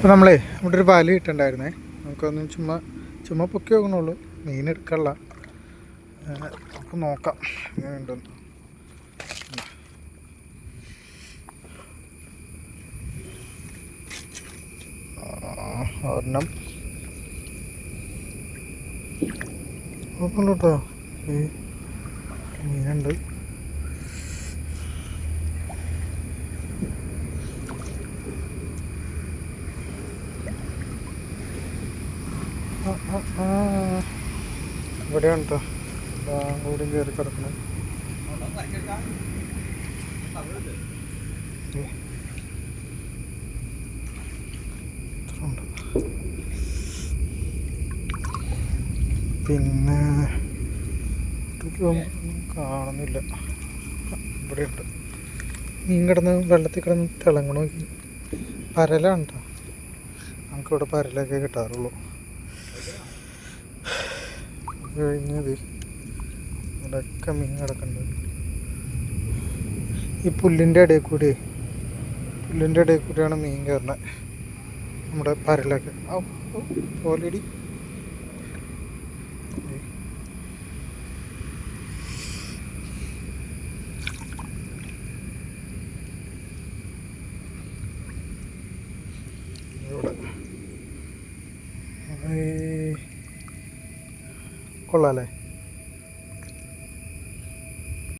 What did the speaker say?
അപ്പോൾ നമ്മളെ ഇവിടെ ഒരു പാല് കിട്ടുന്നുണ്ടായിരുന്നേ. നമുക്കൊന്നും ചുമ്മാ പൊക്കി നോക്കണുള്ളൂ, മീൻ എടുക്കല്ല. നമുക്ക് നോക്കാം എങ്ങനെയുണ്ടെന്ന്. ഒരെണ്ണം നോക്കണ്ട കേട്ടോ, ഈ മീനുണ്ട്. ഇവിടെയാണ് കേട്ടോ, കൂടിയും കയറി കിടക്കണം. പിന്നെ കാണുന്നില്ല. ഇവിടെയുണ്ട് മീൻ കിടന്ന് വെള്ളത്തിൽ കിടന്ന് തിളങ്ങണ. പരലാണ് കേട്ടോ, നമുക്കിവിടെ പരലൊക്കെ കിട്ടാറുള്ളൂ. കഴിഞ്ഞത് ഇവിടെയൊക്കെ മീൻ കിടക്കുന്നുണ്ട്. ഈ പുല്ലിൻ്റെ ഇടയിൽ കൂടിയാണ് മീൻ കയറുന്നത്. നമ്മുടെ പരലൊക്കെ ഓൾറെഡി ഇവിടെ കൊള്ളാല്ലേ.